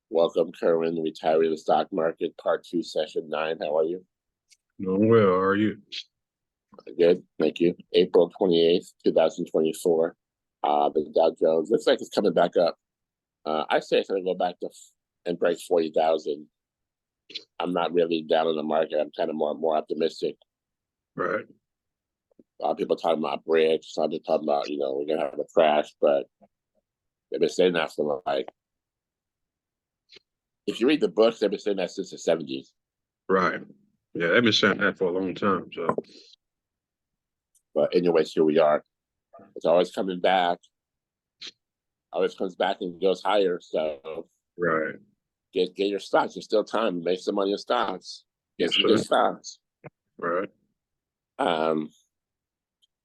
Welcome, Kerwin, retiree of the stock market, part two, session 9. How are you? Doing well. How are you? Good, thank you. April 28th, 2024. The Dow Jones looks like it's coming back up. I say it's going to go back to and break 40,000. I'm not really down on the market. I'm kind of more optimistic. Right. A lot of people talking about bridge. Some people talking about, we're going to have a crash, but they've been saying that for like, if you read the books, they've been saying that since the 70s. Right. Yeah, they've been saying that for a long time. So, But anyways, here we are. It's always coming back. Always comes back and goes higher. So right. get your stocks. There's still time. Make some money in stocks. Get Yes, some sir. good stocks. Right. Um,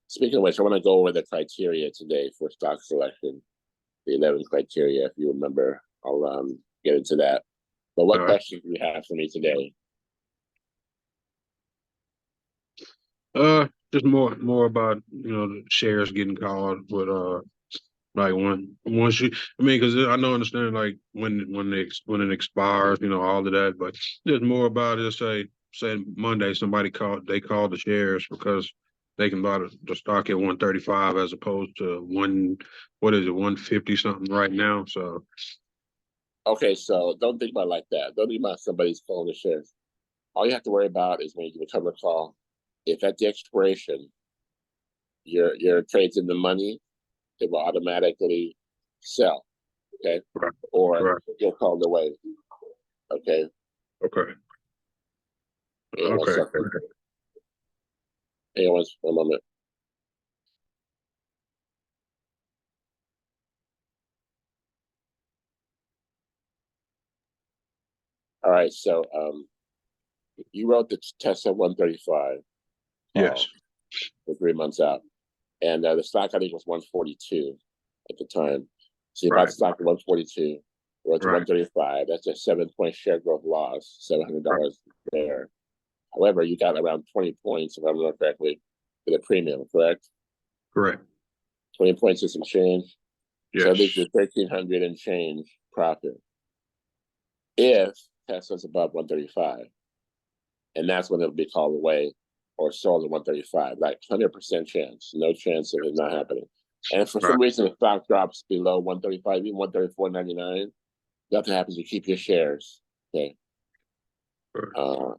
Speaking of which, I want to go over the criteria today for stock selection. The 11 criteria, if you remember. I'll get into that. But what All right. questions do you have for me today? Just more about the shares getting called with like once you because I know understand like when it expires, all of that, but there's more about it. Say Monday somebody called the shares because they can buy the stock at 135 as opposed to 150 something right now. So Okay, so don't think about it like that. Don't think about somebody's calling the shares. All you have to worry about is when you become a call. If at the expiration your trade's in the money, it will automatically sell. Okay, right, or right, you're called away. Okay, okay, hang on one okay. second. Hang on one moment. All right, so you wrote the test at 135 Yes. for 3 months out, and the stock I think was 142 at the time. So you bought Right, the stock at 142, wrote to right, 135. That's a 7 point share growth loss, right, $700 there. However, you got around 20 points, if I remember correctly, for the premium, correct? correct. 20 points is some change. So at least Yes. you're 1,300 and change profit if Tesla's above 135. And that's when it'll be called away or sold at 135. Like 100% chance, no chance of it not happening. And if for Right, some reason the stock drops below 135, even 134.99, nothing happens. You keep your shares. Okay. right,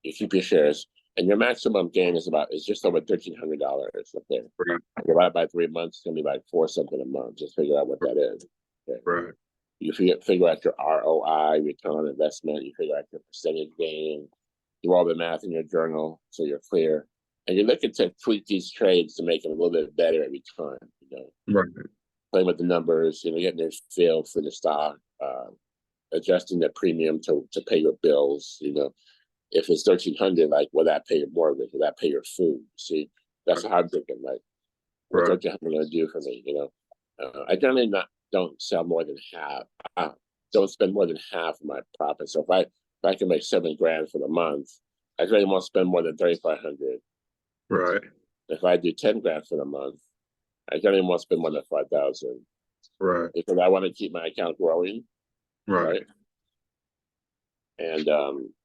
You keep your shares. And your maximum gain is just over $1,300. Okay. right, Divided by 3 months, it's gonna be like four something a month. Just figure out what that is. Okay. right, You figure out your ROI, return on investment. You figure out your percentage gain. Do all the math in your journal so you're clear. And you're looking to tweak these trades to make them a little bit better every time. right, Playing with the numbers, getting their feel for the stock, adjusting the premium to pay your bills. If it's 1,300, like, will that pay your mortgage? Will that pay your food? See, that's how I'm thinking. Like, what's right, 1,300 going to do for me? I generally don't sell more than half. Don't spend more than half of my profit. So if I can make $7,000 for the month, I really won't spend more than 3,500. right, If I do 10,000 for the month, I generally won't spend more than 5,000 right, because I want to keep my account growing, right. right? And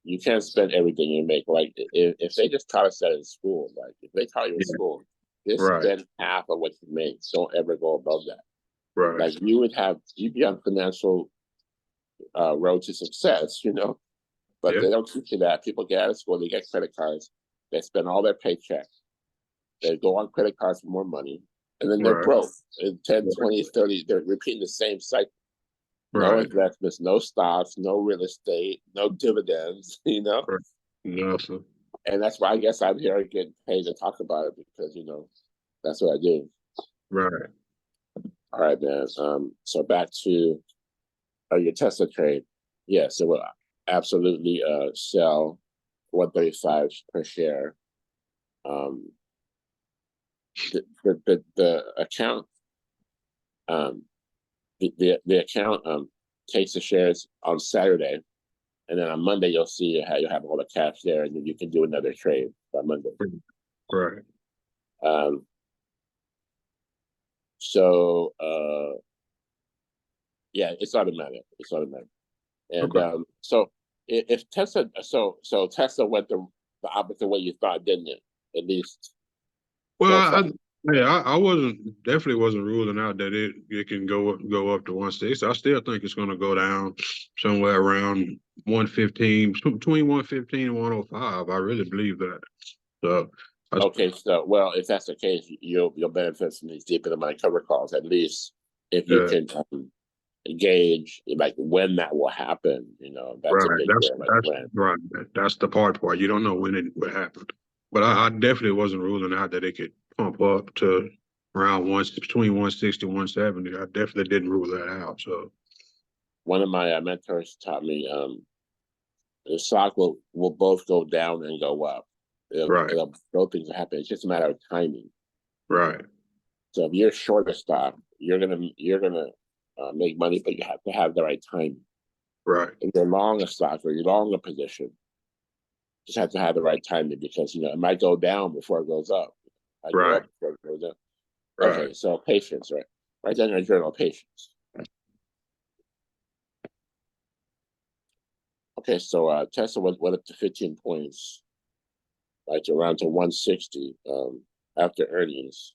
you can't spend everything you make. Like if they just taught us that in school, like if they taught you in Yeah. school, just Right, spend half of what you make. Don't ever go above that. right. Like you'd be on financial road to success, but Yeah, they don't teach you that. People get out of school, they get credit cards, they spend all their paycheck, they go on credit cards for more money, and then they're right, broke. In 10, right, 20, 30, they're repeating the same cycle. No right, investments, no stocks, no real estate, no dividends, right. Nothing. And that's why I guess I'm here getting paid to talk about it because, that's what I do. Right, All right, man. So back to your Tesla trade. Yeah, so we'll absolutely sell 135 per share. Um, the account the account takes the shares on Saturday, and then on Monday you'll see how you'll have all the cash there, and then you can do another trade by Monday. right, Um, so yeah, it's automatic. It's automatic. And Okay. so if Tesla, so Tesla went the opposite way you thought, didn't it? At least Well, so far. I wasn't definitely wasn't ruling out that it can go up to 160. I still think it's going to go down somewhere around 115, between 115 and 105. I really believe that. So, I, Okay, so well, if that's the case, you'll benefit from these deep in the mind cover calls at least if you yeah, can gauge like when that will happen. That's a right. big deal. Like That's when. right. That's the part. You don't know when it would happen. But I definitely wasn't ruling out that it could pump up to around between 160 and 170. I definitely didn't rule that out. So, One of my mentors taught me the stock will both go down and go up. right, Both things will happen. It's just a matter of timing. right, So if you're short a stock, you're gonna make money, but you have to have the right timing. right, If you're long a stock or you're long a position, just have to have the right timing because it might go down before it goes up. It might go right, up before it goes down. right. Okay, so patience, right? Write down your journal, patience. Okay, so Tesla went up to 15 points, like around to 160 after earnings.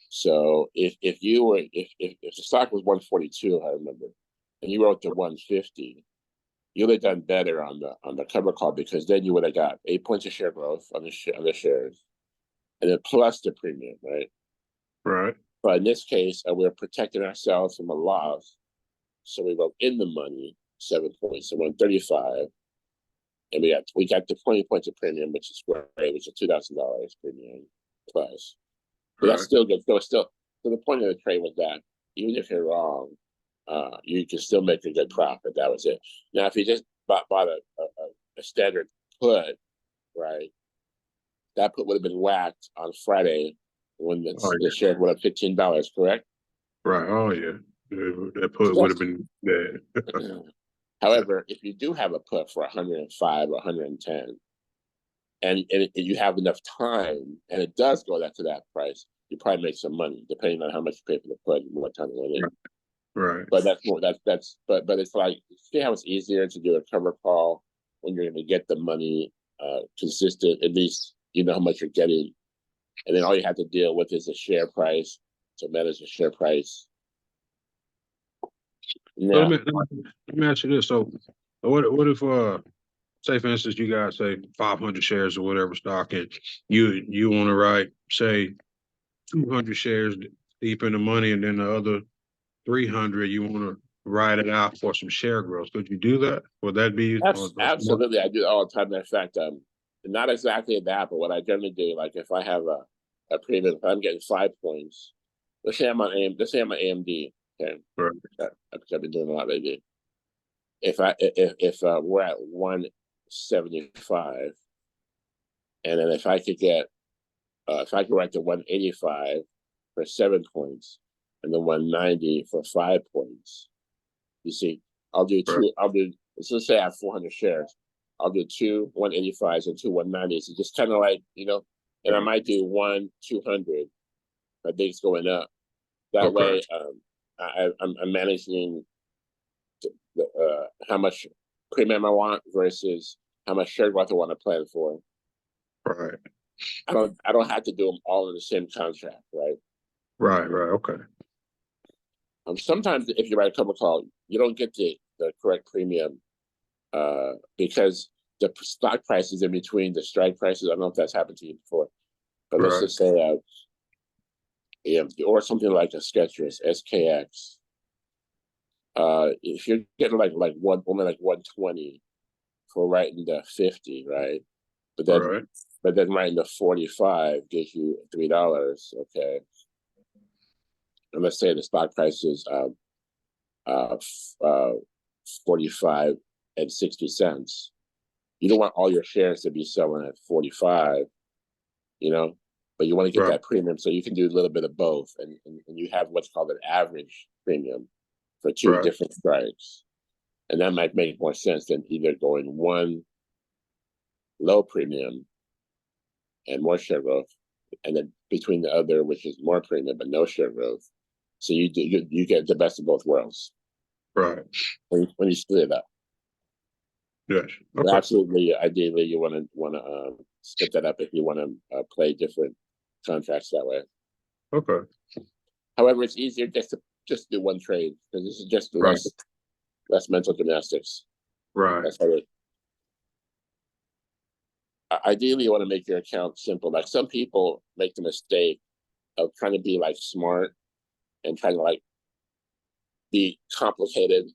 So if you were if the stock was 142, I remember, and you wrote to 150, you would have done better on the cover call because then you would have got 8 points of share growth on on the shares, and then plus the premium, right? Right. But in this case, we're protecting ourselves from a loss, so we wrote in the money 7 points, so 135, and we got the 20 points of premium, which is great, which is $2,000 premium plus. But that's Right. still good. So the point of the trade was that even if you're wrong, you can still make a good profit. That was it. Now, if you just bought a standard put, right, that put would have been whacked on Friday when Oh the yeah. share went up $15, correct? Right. Oh yeah. That So put would have that's. been bad. However, if you do have a put for 105 or 110, and you have enough time, and it does go to that price, you probably make some money depending on how much you pay for the put and what time it went in. Right. But that's more that's but it's like, see how it's easier to do a cover call when you're going to get the money consistent. At least you know how much you're getting, and then all you have to deal with is the share price. So manage the share price. So Now, let me ask you this. So what if say for instance you guys say 500 shares or whatever stock and you want to write say 200 shares deep in the money and then the other 300 you want to write it out for some share growth. Could you do that? Would that be a smart? absolutely, I do it all the time. In fact, not exactly that, but what I generally do, like if I have a premium, if I'm getting 5 points, let's say I'm an AMD, okay, Right. because I've been doing a lot lately. If we're at 175, and then if I could write the 185 for 7 points, and the 190 for 5 points, you see, I'll do Right. two. Let's say I have 400 shares. I'll do two 185s and two 190s. It's just kind of like, and I Right. might do one 200. I think it's going up. That Okay. way, I'm managing how much premium I want versus how much share growth I want to plan for. Right. I don't have to do them all in the same contract, right? Right. Right. Okay. Sometimes if you write a cover call, you don't get the correct premium because the stock price is in between the strike prices. I don't know if that's happened to you before, but let's Right. just say or something like a Skechers SKX. If you're getting like 120 for writing the 50, right? But then Right. but then writing the 45 gives you $3. Okay, and let's say the stock price is uh, uh, 45 and 60 cents. You don't want all your shares to be selling at 45, but you want to get Right. that premium so you can do a little bit of both. And you have what's called an average premium for two Right. different strikes. And that might make more sense than either going one low premium and more share growth, and then between the other, which is more premium but no share growth. So you get the best of both worlds. Right. when you split it up. Yes. But Okay. absolutely, ideally, you want to split that up if you want to play different contracts that way. Okay. However, it's easier just do one trade because this is just Right. less mental gymnastics. Right. That's how it. Ideally, you want to make your account simple. Like some people make the mistake of trying to be like smart and trying to like be complicated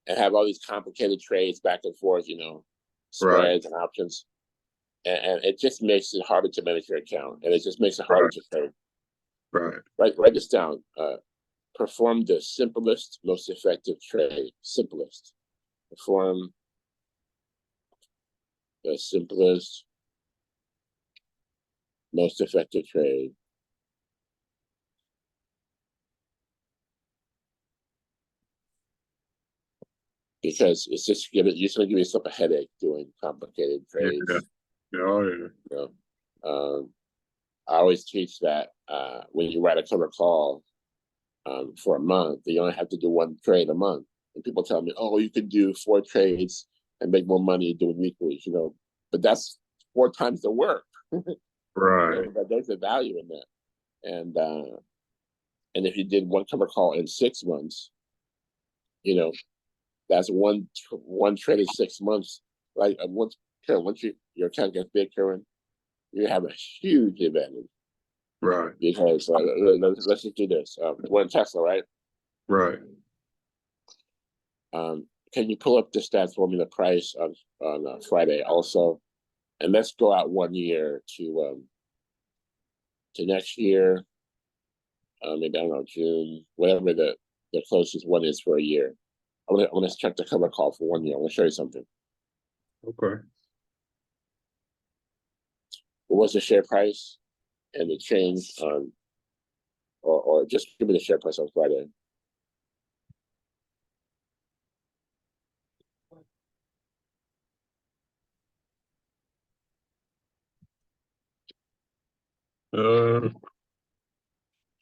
and have all these complicated trades back and forth, Right. spreads and options. And it just makes it harder to manage your account. And it just makes it harder Right. to trade. Right. Write this down. Perform the simplest, most effective trade. Simplest. Perform the simplest, most effective trade. Because it's just you're just gonna give yourself a headache doing complicated Yeah. trades. Yeah. Oh, yeah. You know? I always teach that when you write a cover call for a month, you only have to do one trade a month. And people tell me, "Oh, you can do 4 trades and make more money doing weeklies," But that's 4 times the work. Right. But there's a value in that. And if you did one cover call in 6 months, you know, that's one trade in 6 months. Like once your account gets big, Kerwin, you have a huge advantage Right. because let's just do this. We're in Tesla, right? Right. Can you pull up the stats for me, the price on Friday also, and let's go out 1 year to next year. Maybe I don't know, June, whatever the closest one is for a year. I want to check the cover call for 1 year. I want to show you something. Okay. What was the share price and the change on, or just give me the share price on Friday. Uh,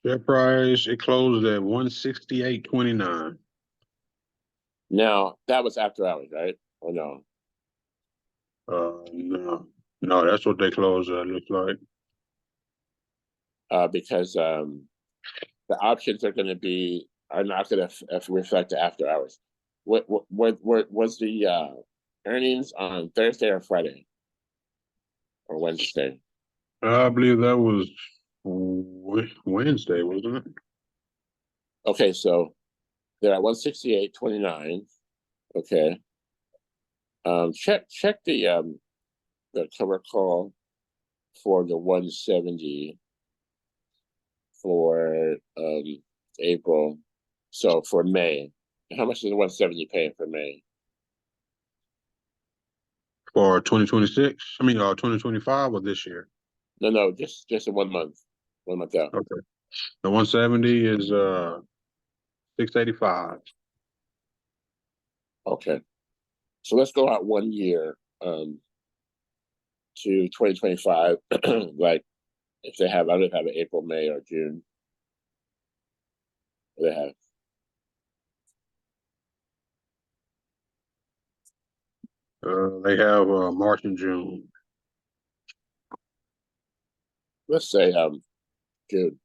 share price, it closed at 168.29. Now that was after hours, right? Or no? No. No, that's what they closed at, looks like. Because the options are not going to reflect the after hours. What was the earnings on Thursday or Friday or Wednesday? I believe that was Wednesday, wasn't it? Okay, so they're at 168.29. Okay. Check the cover call for the 170 for April. So for May, how much is the 170 paying for May? For 2026? I mean, 2025 or this year? No, just in 1 month out. Okay. The 170 is 685. Okay, so let's go out 1 year to 2025. Like if they have, I don't have it April, May, or June. What they have. They have March and June. Let's say June.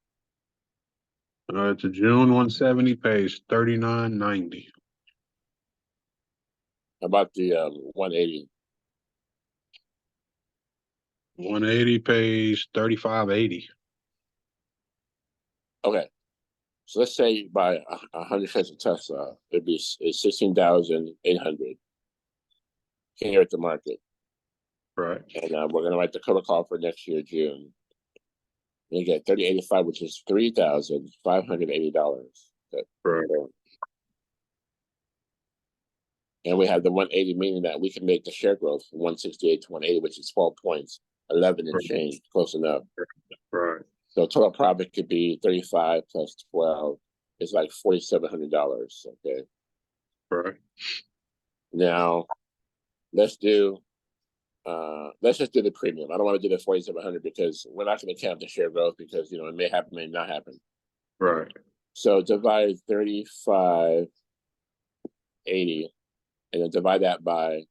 It's a June 170 pays 39.90. About the 180. 180 pays 35.80. Okay, so let's say you buy 100 shares of Tesla, it's 16,800 here at the market, Right. and we're gonna write the cover call for next year June. You get 3085, which is $3,580. Right. And we have the 180, meaning that we can make the share growth from 168 to 180, which is 12 points, 11 and change, close enough. Right. So total profit could be 35 plus 12 is like $4,700. Okay. Right. Now let's just do the premium. I don't want to do the 4,700 because we're not going to count the share growth because it may happen, may not happen. Right. So divide 35 80, and then divide that by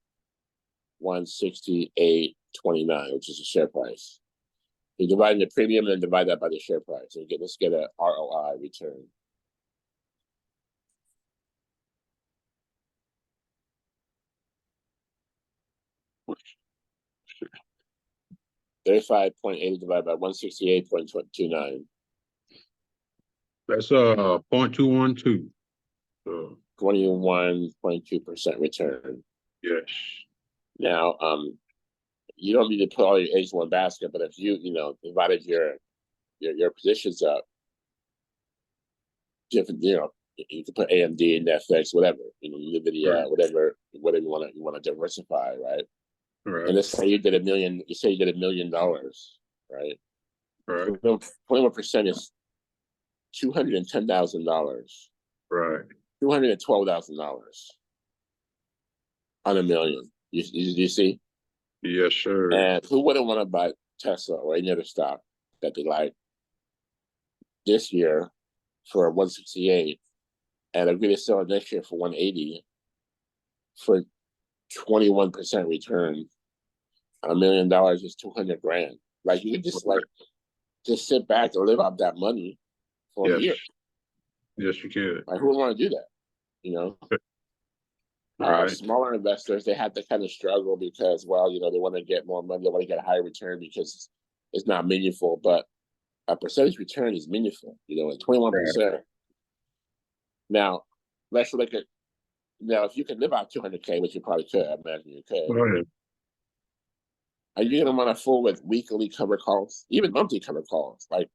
168.29, which is the share price. You divide the premium and divide that by the share price. And let's get a ROI return. $35.80 divided by 168.29. That's 0.212. 21.2% return. Yes. Now, you don't need to put all your eggs in one basket, but if you divided your positions up, different, you can put AMD, Netflix, whatever, NVIDIA, right. whatever you want to diversify, right? Right. And let's say you did $1 million. You say you did $1 million, right? Right. 21% is $210,000. Right. $212,000 on $1 million. You see? Yes, sir. And who wouldn't want to buy Tesla or any other stock that they like this year for 168 and agree to sell it next year for 180 for 21% return on $1 million is 200 grand. Like you could just sit back and live off that money for a year. Yes, you can. Like who would want to do that? Right. Smaller investors, they have to kind of struggle because, they want to get more money, they want to get a higher return because it's not meaningful, but a percentage return is meaningful, at 21%. Right. Now, let's look at, if you can live out 200K, which you probably could, I imagine you could. Right. Are you going to want to fool with weekly cover calls, even monthly cover calls? Like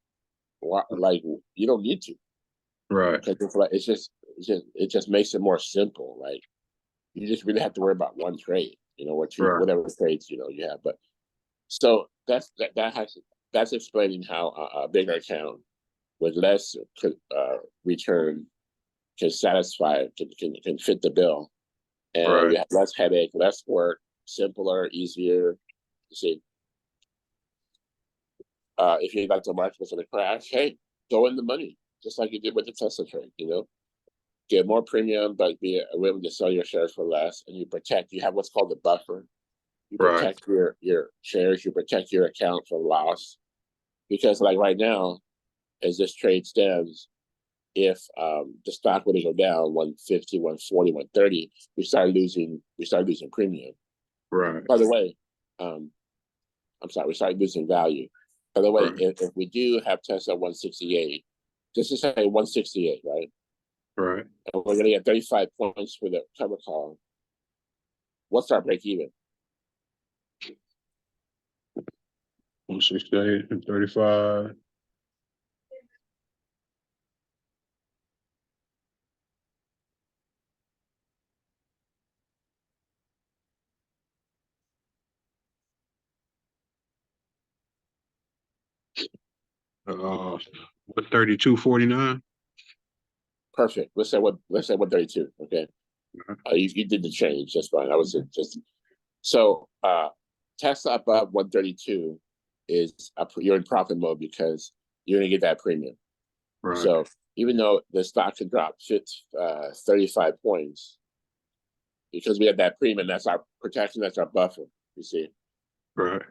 you don't need to. Right. Because it just makes it more simple. Like, you just really have to worry about one trade, or two, right, whatever trades you have. But so that's explaining how a bigger account with less return can satisfy, can fit the bill, and right, you have less headache, less work, simpler, easier. You see, if you got the market was going to crash, hey, go in the money just like you did with the Tesla trade. Get more premium, but be willing to sell your shares for less, and you have what's called a buffer. You protect your shares, you protect your account from loss. Because like right now, as this trade stands, if the stock were to go down 150, 140, 130, we start losing premium. Right. By the way, I'm sorry, we start losing value. By the way, if we do have Tesla 168, just to say 168, right? Right. And we're going to get 35 points for the cover call. What's our break even? 168 and 35. What 32.49? Perfect. Let's say 132. Okay. You did the change. That's fine. I was just so Tesla above 132 is you're in profit mode because you're gonna get that premium. Right. So even though the stock could drop 35 points, because we have that premium, that's our protection, that's our buffer. You see. Right.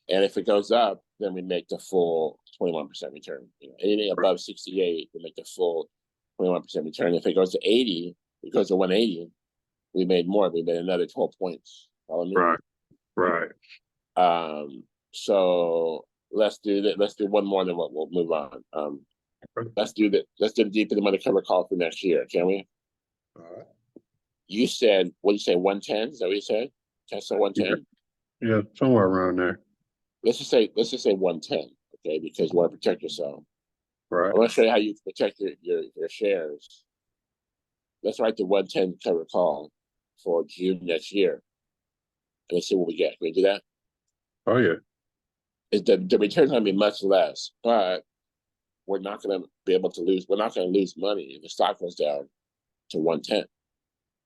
And if it goes up, then we make the full 21% return. Anything above 68, we make the full 21% return. If it goes to 80, it goes to 180, we made more. We made another 12 points. Follow me? Right. Right. So let's do that. Let's do one more, then we'll move on. Let's do the deep in the money cover call for next year, can we? All right. You said, what did you say, 110? Is that what you said? Tesla 110? Yeah, somewhere around there. Let's just say 110, okay, because you want to protect yourself. Right. I want to show you how you protect your shares. Let's write the 110 cover call for June next year. And let's see what we get. Can we do that? Oh, yeah. The return's going to be much less, but we're not going to be able to lose. We're not going to lose money if the stock goes down to 110.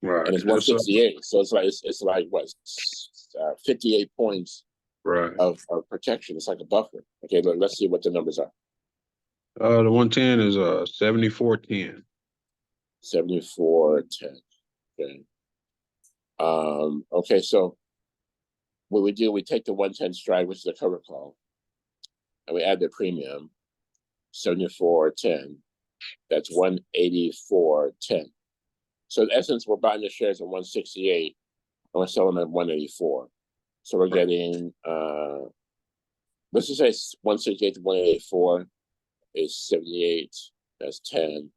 Right. And it's 168. So it's like what, 58 points of protection. It's like a buffer. Okay, let's see what the numbers are. The 110 is 74.10. 74.10. Okay. Okay, so what we do, we take the 110 strike, which is the cover call, and we add the premium, 74.10. That's 184.10. So in essence, we're buying the shares at 168 and we're selling them at 184. So we're getting let's just say 168 to 184 is 78. That's 10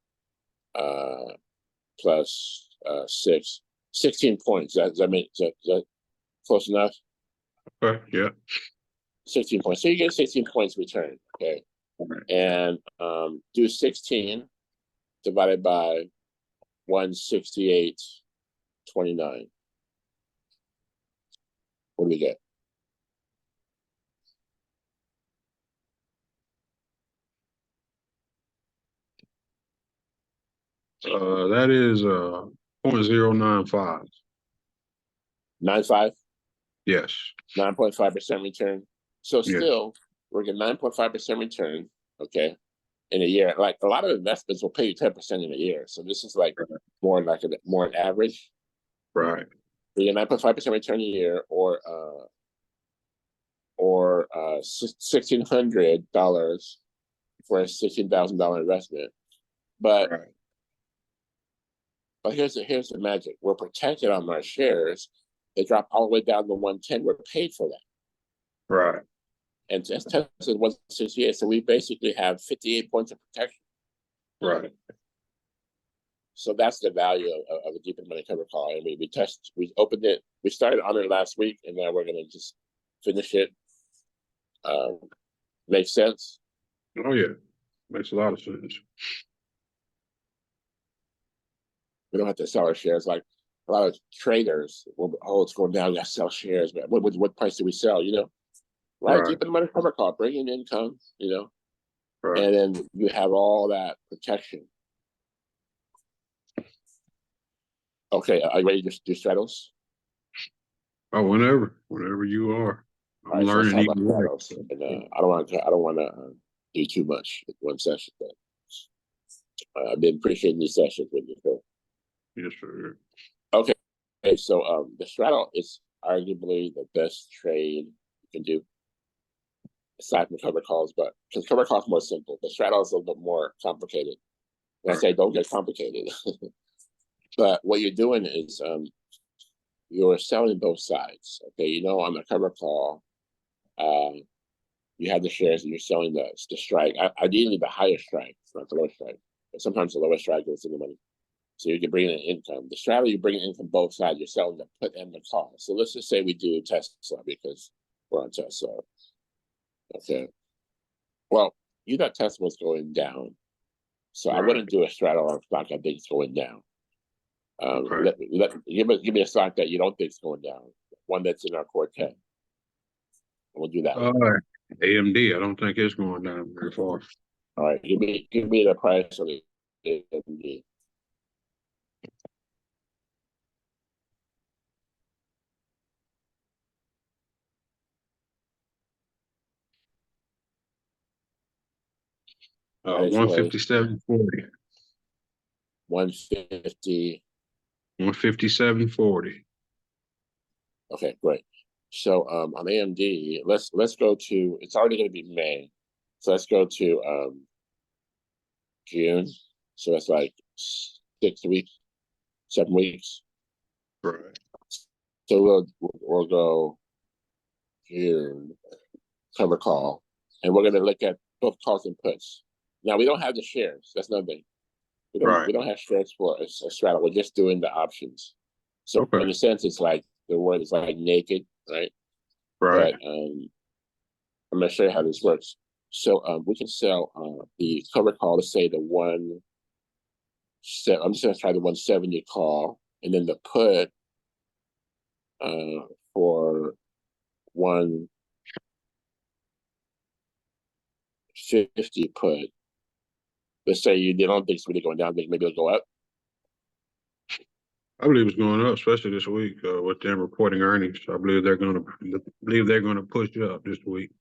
plus 6. 16 points. Does that make is that close enough? Okay, yeah. 16 points. So you get 16 points return. Okay. And do 16 divided by 168.29. What do we get? That is 0.095. 9.5? Yes. 9.5% return. So Yes. still, we're getting 9.5% return, okay, in a year. Like a lot of investments will pay you 10% in a year. So this is like more like more an average. Right. You get 9.5% return a year, or $1,600 for a $16,000 investment. But right. But here's the magic. We're protected on our shares. They drop all the way down to 110. We're paid for that. Right. And Tesla's 168. So we basically have 58 points of protection. Right. So that's the value of a deep in money cover call. I mean, we opened it, we started on it last week, and now we're gonna just finish it. Makes sense? Oh yeah. Makes a lot of sense. We don't have to sell our shares like a lot of traders. Well, oh, it's going down. We got to sell shares. But what price do we sell? Right? Deep in money cover call, bring in income. Right. And then you have all that protection. Okay, are you ready to do straddles? Oh, whenever you are. All I'm right, so let's learning talk about even more. straddles. And I don't want to do too much in one session, but I've been appreciating these sessions with you. So. Yes, sir. Okay, so the straddle is arguably the best trade you can do, aside from cover calls, but because cover calls are more simple, the straddle is a little bit more complicated. And I say don't get complicated. But what you're doing is you're selling both sides. Okay, on the cover call, you have the shares and you're selling the strike. Ideally, the higher strike, not the lower strike. But sometimes the lower strike goes in the money. So you can bring in income. The strategy, you bring in from both sides. You're selling the put and the call. So let's just say we do Tesla because we're on Tesla. Okay. Well, you got Tesla's going down. So I wouldn't do a straddle on stock I think it's going down. Give me a stock that you don't think is going down. One that's in our core 10. We'll do that. AMD, I don't think it's going down very far. All right. Give me the price of the AMD. Uh, 157.40. 150. 157.40. Okay, great. So on AMD, let's go to. It's already going to be May, so let's go to June. So that's like 6 weeks, 7 weeks. Right. So we'll go June cover call, and we're going to look at both calls and puts. Now we don't have the shares. That's another thing. We don't have shares for a straddle. We're just doing the options. So in a sense, it's like the word is like naked, right? Right. But I'm going to show you how this works. So we can sell the cover call, let's say I'm just going to try the 170 call, and then the put for 150 put. Let's say you don't think it's really going down, think maybe it'll go up. I believe it's going up, especially this week with them reporting earnings. I believe they're going to push it up this week.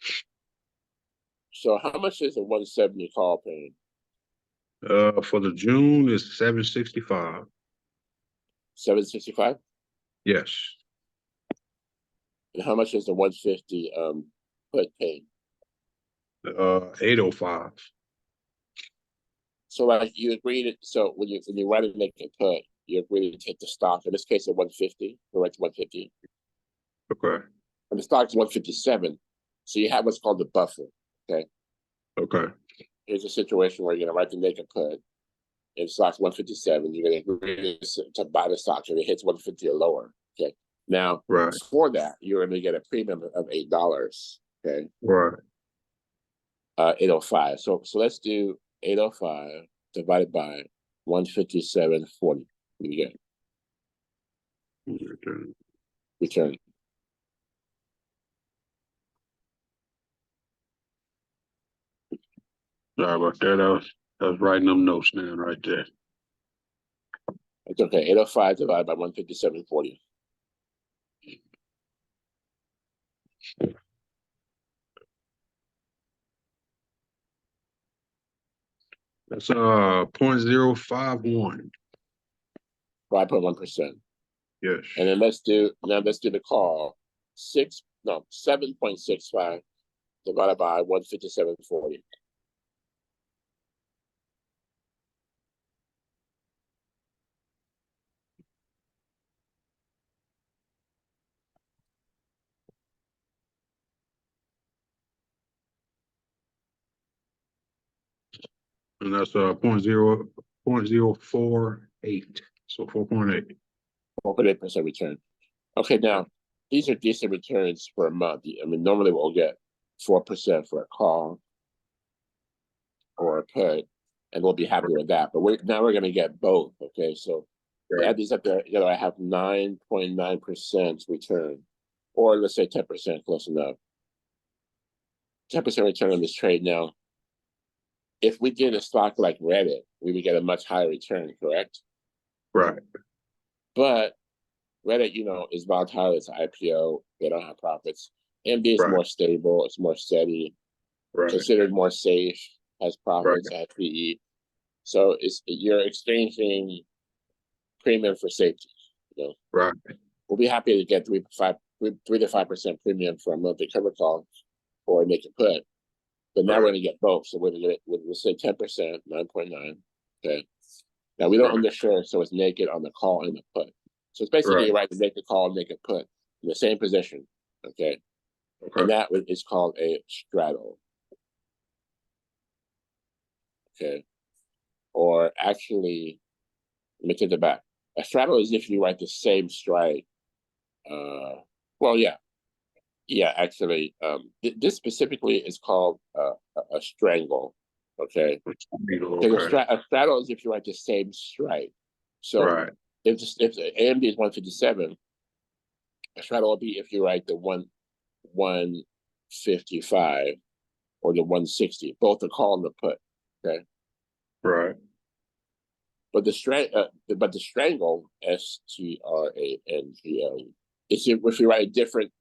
So how much is a 170 call paying? For the June is 765. 765. Yes. And how much is the 150 put paid? 805. So like you agree to, so when you write a naked put, you agree to take the stock. In this case, at 150, you write to 150. Okay. And the stock's 157. So you have what's called the buffer. Okay. Okay. Here's a situation where you're gonna write the naked put, and stock's 157. You're gonna agree to buy the stock if it hits 150 or lower. Okay. Now, Right. for that, you're gonna get a premium of $8. Okay. Right. 805. So let's do 805 divided by 157.40. What do you get? Return. Sorry about that. I was writing them notes down right there. It's okay. 805 divided by 157.40. That's 0.051. 5.1%. Yes. And then let's do the call. 7.65 divided by 157.40. And that's 0.048. So 4.8. 4.8% return. Okay, now these are decent returns for a month. I mean, normally we'll get 4% for a call or a put, and we'll be happy with that. But we're going to get both. Okay, so Right. add these up there. I have 9.9% return, or let's say 10%, close enough. 10% return on this trade. Now, if we did a stock like Reddit, we would get a much higher return, correct? Right. But Reddit, is volatile. It's an IPO. They don't have profits. AMD is more stable. It's more steady. Right. Considered more safe. Has profits. Has PE. So you're exchanging premium for safety. Right. We'll be happy to get 3 to 5% premium for a monthly cover call or make a put. But now we're going to get both. So we'll say 10%, 9.9. Okay. Now we don't undershare, so it's naked on the call and the put. So it's basically you write the naked call and naked put in the same position. Okay. And that is called a straddle. Okay. Or actually, let me take it back. A straddle is if you write the same strike. Well, yeah. Yeah, actually, this specifically is called a strangle. Okay. Because a straddle is if you write the same strike. So if AMD is 157, a straddle will be if you write the 155 or the 160, both the call and the put. Okay. Right. But the strangle, STRANGLE, is if you write different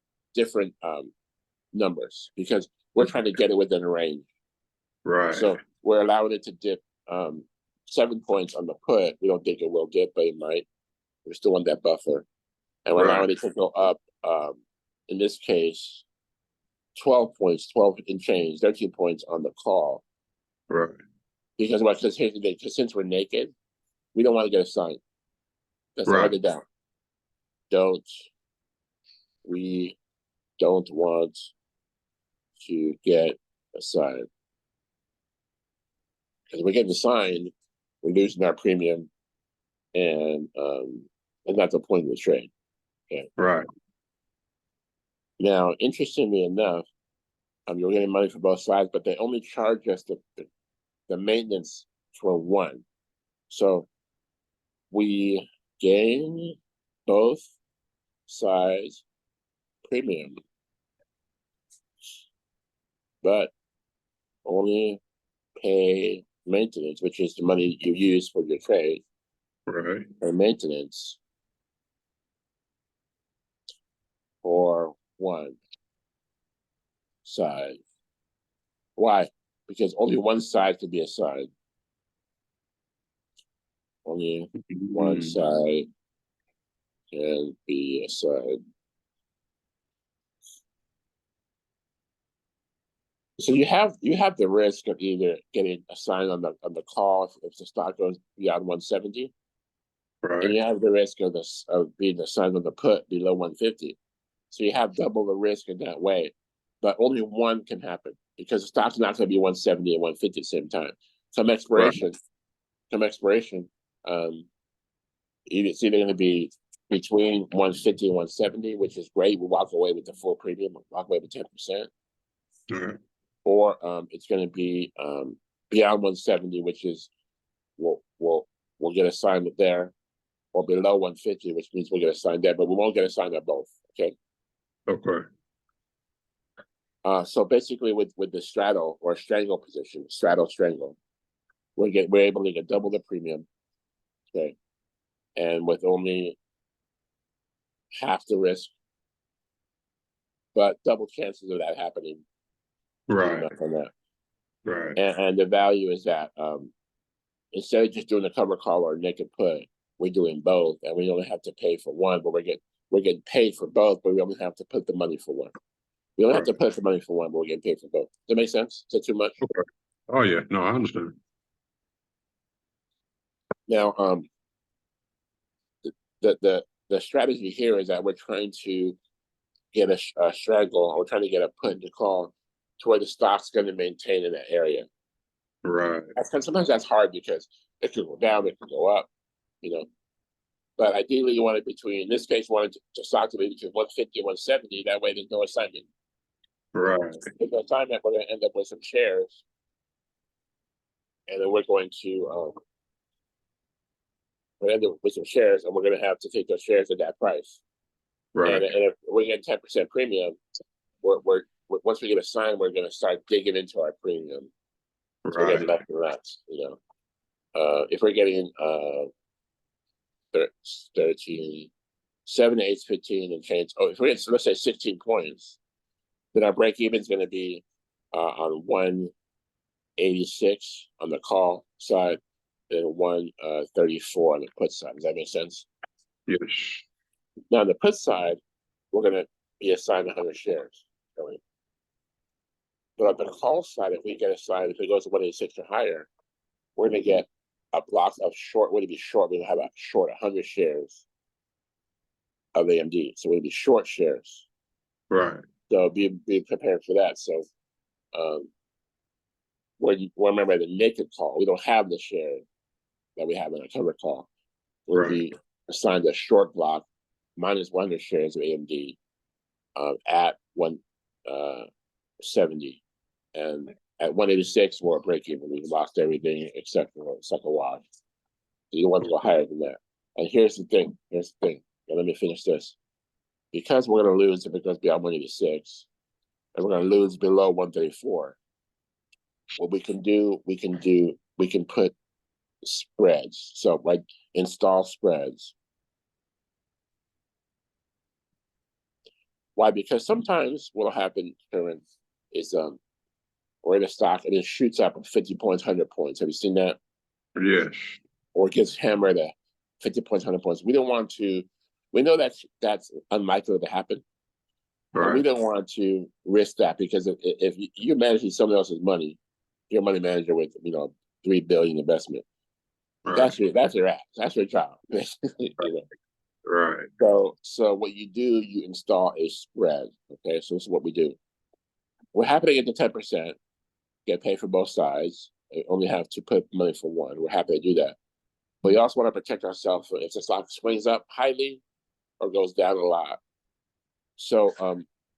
numbers, because we're trying to get it within a range. Right. So we're allowing it to dip 7 points on the put. We don't think it will dip, but it might. We're still on that buffer. And we're allowing it to go up, in this case, 12 points, 12 and change, 13 points on the call. Right. Because since we're naked, we don't want to get a sign. Let's write it down. We don't want to get a sign. Because we're getting a sign, we're losing our premium, and that's the point of the trade. Okay. Right. Now, interestingly enough, you're getting money for both sides, but they only charge us the maintenance for one. So we gain both sides premium, but only pay maintenance, which is the money you use for your trade. Right. And maintenance for one side. Why? Because only one side can be assigned. Only one side and be assigned. So you have the risk of either getting assigned on the call if the stock goes beyond 170, and Right. you have the risk of being assigned on the put below 150. So you have double the risk in that way, but only one can happen because the stock's not going to be 170 and 150 at the same time. Come expiration, it's either going to be between 150 and 170, which is great. We walk away with the full premium, walk away with 10%. Right. Or it's going to be beyond 170, which is we'll get assigned there, or below 150, which means we'll get assigned there, but we won't get assigned at both. Okay. Okay. So basically, with the straddle or strangle position, strangle, we're able to get double the premium. Okay, and with only half the risk, but double chances of that happening. Right. On that. Right. And the value is that instead of just doing a cover call or naked put, we're doing both, and we only have to pay for one, but we're getting paid for both, but we only have to put the money for one. We only have to put the money for one, but we're getting paid for both. Does that make sense? Is that too much? Okay. Oh yeah, no, I understand. Now, the strategy here is that we're trying to get a strangle, or we're trying to get a put into call to where the stock's going to maintain in that area. Right. Sometimes that's hard because it could go down, it could go up, you know. But ideally, you want it between, in this case, you want to stock to be between 150 and 170. That way, there's no assignment. Right. There's no assignment, we're going to end up with some shares, and then we're going to end up with some shares, and we're going to have to take those shares at that price. Right. And if we get 10% premium, we're once we get assigned, we're going to start digging into our premium. So we're getting less and less, you know. If we're getting 13, 7, 8, 15, and change. Oh, if we get, let's say 16 points, then our break even is going to be on 186 on the call side and 134 on the put side. Does that make sense? Yes. Now on the put side, we're going to be assigned 100 shares. But on the call side, if we get assigned, if it goes to 186 or higher, we're going to get a block of short. We're going to be short. We're going to have a short 100 shares of AMD. So we're going to be short shares. Right. So be prepared for that. So remember the naked call, we don't have the share that we have in a cover call. We'll be assigned a short block minus 100 shares of AMD at 170, and at 186 we're break even. We lost everything except for a second wash. So you don't want to go higher than that. And here's the thing. Now, let me finish this. Because we're going to lose if it goes beyond 186, and we're going to lose below 134. What we can put spreads. So like install spreads. Why? Because sometimes what'll happen, Kerwin, is we're in a stock and it shoots up at 50 points, 100 points. Have you seen that? Yes. Or it gets hammered at 50 points, 100 points. We don't want to. We know that's unlikely to happen. Right. And we don't want to risk that, because if you're managing someone else's money, you're a money manager with $3 billion investment. Right. That's your ass. That's your job. Right. Right. So what you do, you install a spread. Okay, so this is what we do. We're happy to get the 10%, get paid for both sides. We only have to put money for one. We're happy to do that. But we also want to protect ourselves if the stock swings up highly or goes down a lot. So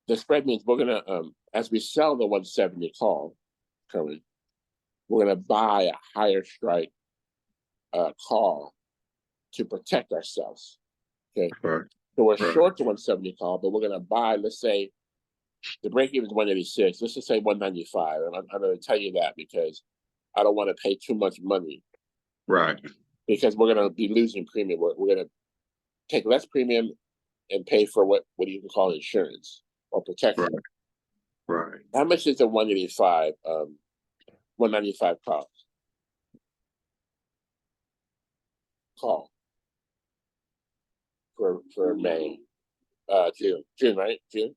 the spread means we're gonna, as we sell the 170 call, Kerwin, we're gonna buy a higher strike call to protect ourselves. Okay. Right. So we're short the 170 call, but we're gonna buy, let's say the break even is 186. Let's just say 195. And I'm gonna tell you that because I don't want to pay too much money. Right. Because we're gonna be losing premium. We're gonna take less premium and pay for what you can call insurance or protection. Right. How much is the 185, 195 cost? Call. for May. June, right? June.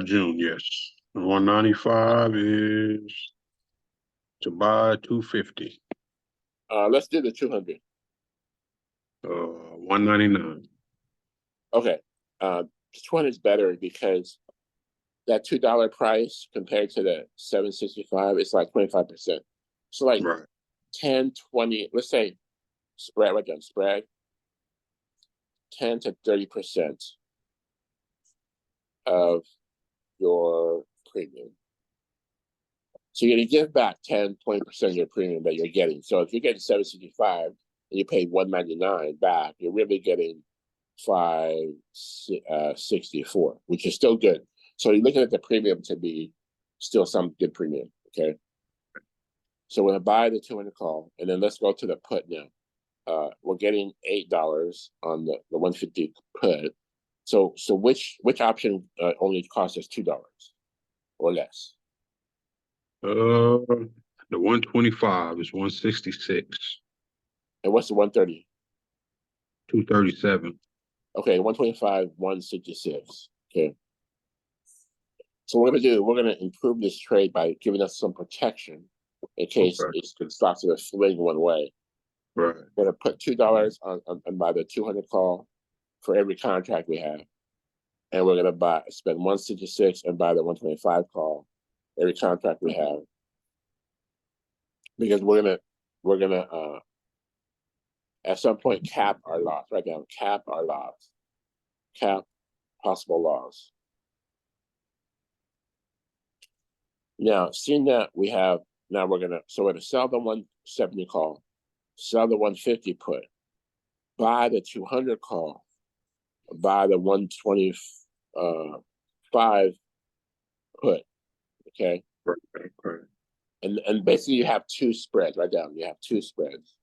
June, yes. 195 is to buy 250. Let's do the 200. 199. Okay. 200 is better because that $2 price compared to the 765, it's like 25%. So like Right. 10, 20, let's say spread right down, spread 10 to 30% of your premium. So you're gonna give back 10, 20% of your premium that you're getting. So if you're getting 765 and you pay 199 back, you're really getting 564, which is still good. So you're looking at the premium to be still some good premium. Okay. So we're gonna buy the 200 call, and then let's go to the put now. We're getting $8 on the 150 put. So which option only costs us $2 or less? The 125 is 166. And what's the 130? 237. Okay, 125, 166. Okay. So what we're gonna do, we're gonna improve this trade by giving us some protection in case Okay. it starts to swing one way. Right. We're gonna put $2 on by the 200 call for every contract we have, and we're gonna spend 166 and buy the 125 call every contract we have, because we're gonna at some point cap our loss. Right now, cap our loss, cap possible loss. Now, seeing that we have, now we're gonna sell the 170 call, sell the 150 put, buy the 200 call, buy the 125 put. Okay. Right. And basically you have two spreads right down. You have two spreads.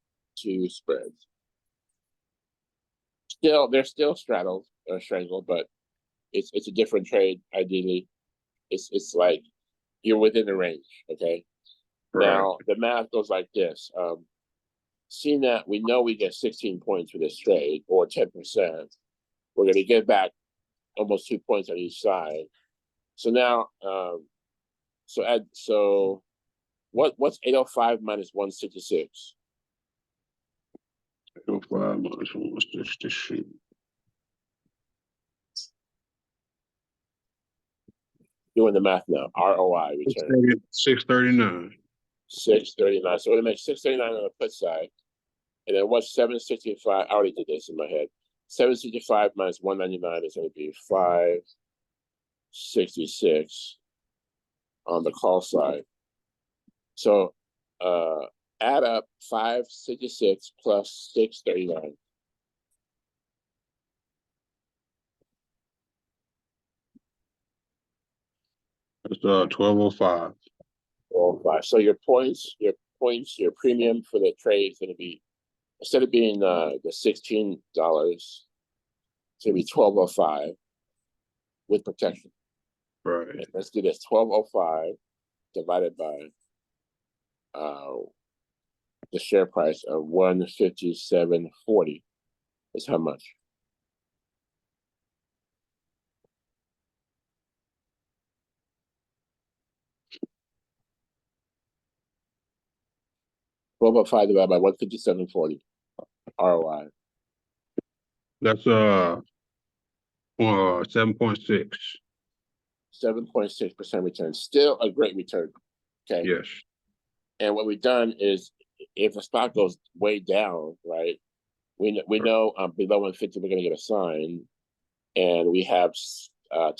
They're still straddled or strangled, but it's a different trade. Ideally, it's like you're within the range. Okay. Right. Now the math goes like this. Seeing that we know we get 16 points for this trade or 10%, we're going to get back almost 2 points on each side. So now, what's 805 minus 166? 805 minus 166. Doing the math now. ROI return. 639. 639. So we're gonna make 639 on the put side. And then what's 765? I already did this in my head. 765 minus 199 is going to be 566 on the call side. So add up 566 plus 639. That's 1205. 1205. So your premium for the trade is going to be, instead of being the $16, it's going to be 1205 with protection. Right. And let's do this. 1205 divided by the share price of 157.40 is how much? $12.05 divided by 157.40 ROI. That's 7.6. 7.6% return. Still a great return. Okay. Yes. And what we've done is, if the stock goes way down, right? We know below 150 we're going to get a sign, and we have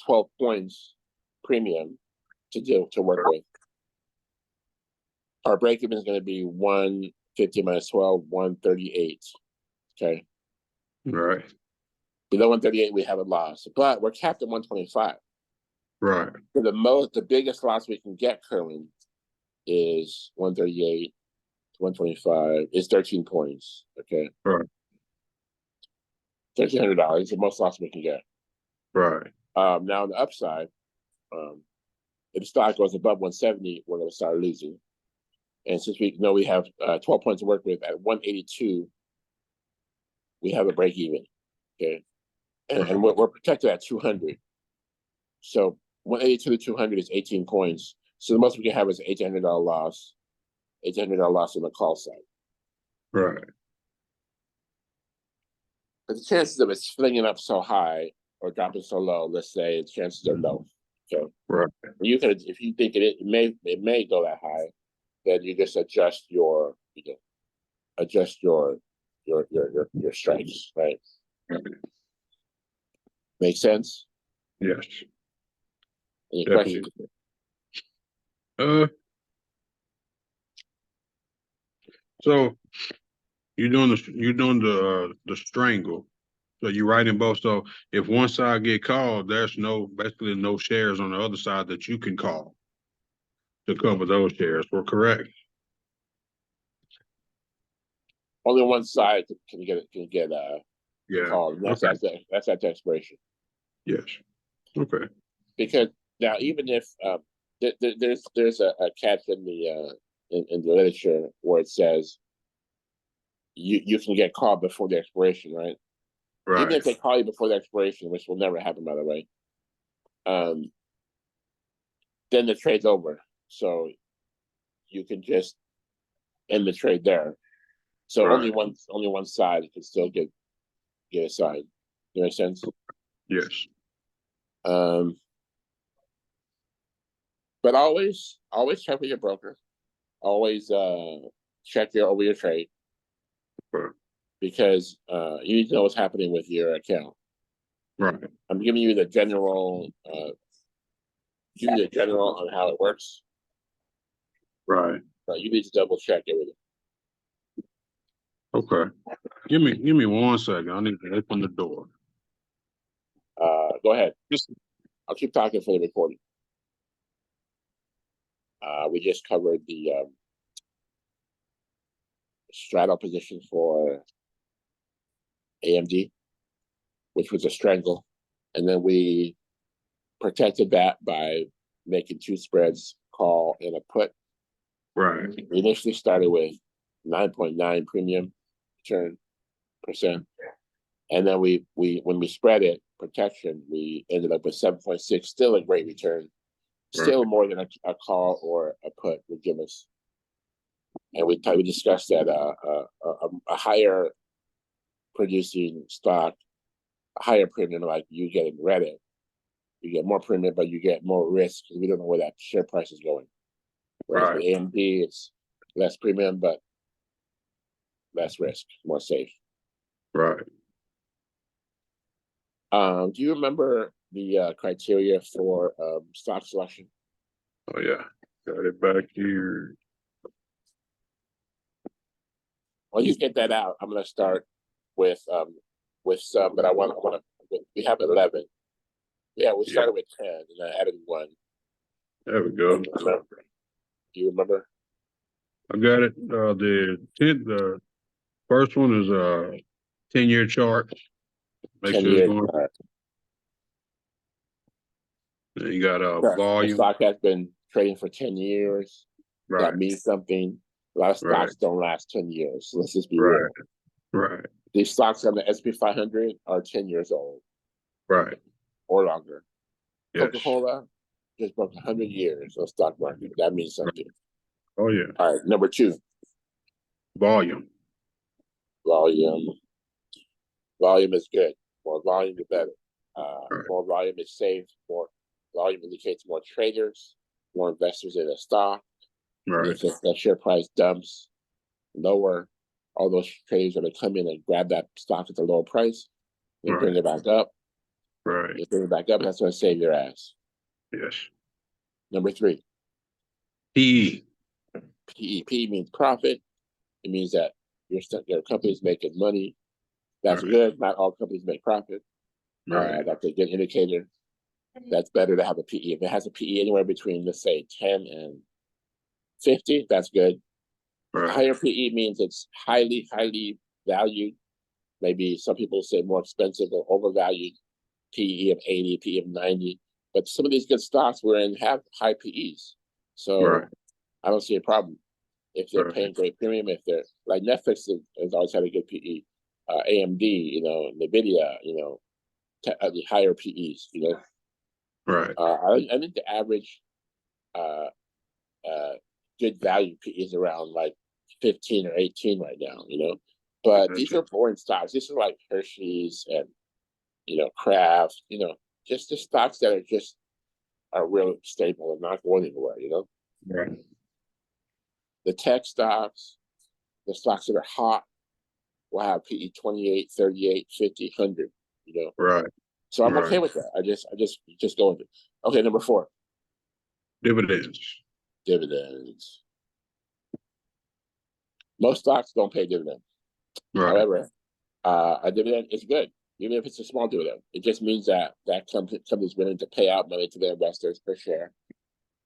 12 points premium to work with. Our break even is going to be 150 minus 12, 138. Okay. Right. Below 138 we have a loss, but we're capped at 125. Right. So the biggest loss we can get, Kerwin, is 138 to 125 is 13 points. Okay. Right. $1,300 is the most loss we can get. Right. Now on the upside, if the stock goes above 170, we're going to start losing. And since we know we have 12 points to work with, at 182, we have a break even. Okay, and we're protected at 200. So 182 to 200 is 18 points. So the most we can have is $1,800 loss. $1,800 loss on the call side. Right. But the chances of it flinging up so high or dropping so low, let's say, the chances are low. So Right. you can, if you think it may go that high, then you just adjust your strikes, right? Make sense? Yes. Any Definitely. questions? So you're doing the strangle. So you're writing both. So if one side get called, there's basically no shares on the other side that you can call to cover those shares. We're correct. Only one side can get Yeah. called. And Okay. that's at the expiration. Yes. Okay. Because now, even if there's a catch in the literature where it says you can get called before the expiration, right? Even Right. if they call you before the expiration, which will never happen, by the way, then the trade's over. So you can just end the trade there. So Right. only one side can still get assigned. Does that make sense? Yes. Um, but always check with your broker. Always check over your trade, Right. because you need to know what's happening with your account. Right. I'm giving you the general on how it works, Right. but you need to double check everything. Okay. Give me 1 second. I need to open the door. Go ahead. Just I'll keep talking for the recording. We just covered the straddle position for AMD, which was a strangle, and then we protected that by making 2 spreads, call and a put. right. We initially started with 9.9 premium return percent, and then we when we spread it protection, we ended up with 7.6, still a great return, still Right. more than a call or a put would give us. And we discussed that a higher producing stock, a higher premium, like you get in Reddit, you get more premium, but you get more risk because we don't know where that share price is going. Whereas with Right. AMD, it's less premium, but less risk, more safe. Right. Do you remember the criteria for stock selection? Oh yeah. Got it back here. While you get that out, I'm going to start with some, but I want to. We have 11. Yeah, we started with 10, and I added 1. There we go. Do you remember? I got it. The first one is a 10-year chart. Make 10 sure it's years. going. Then you got a The volume. stock has been trading for 10 years. Right. That means something. A lot of stocks Right. don't last 10 years. So let's just be Right. real. Right. These stocks on the SP 500 are 10 years old Right. or longer. Yes. Coca-Cola just broke 100 years of stock market. That means something. Oh yeah. All right, number 2, Volume. volume. Volume is good. More volume, the better. Right. More volume is safe. More volume indicates more traders, more investors in a stock. Right. If the share price dumps lower, all those traders are going to come in and grab that stock at the lower price and bring Right. it back up. Right. You bring it back up, that's going to save your ass. Yes. Number 3, PE. PE. PE means profit. It means that your company's making money. That's Right. good. Not all companies make profit. Right. That's a good indicator. That's better to have a PE. If it has a PE anywhere between, let's say, 10 and 50, that's good. Right. Higher PE means it's highly valued. Maybe some people say more expensive or overvalued. PE of 80, PE of 90. But some of these good stocks we're in have high PEs. So Right. I don't see a problem if they're Right. paying great premium. If they're like Netflix has always had a good PE. AMD, NVIDIA, the higher PEs, Right. I think the average uh, good value PE is around like 15 or 18 right now, But these Gotcha. are boring stocks. This is like Hershey's and, Kraft, just the stocks that are really stable and not going anywhere. Right. The tech stocks, the stocks that are hot will have PE 28, 38, 50, 100, Right. So I'm Right. okay with that. I just go with it. Okay, number 4, Dividends. dividends. Most stocks don't pay dividends. Right. However, a dividend is good, even if it's a small dividend. It just means that company's willing to pay out money to their investors per share,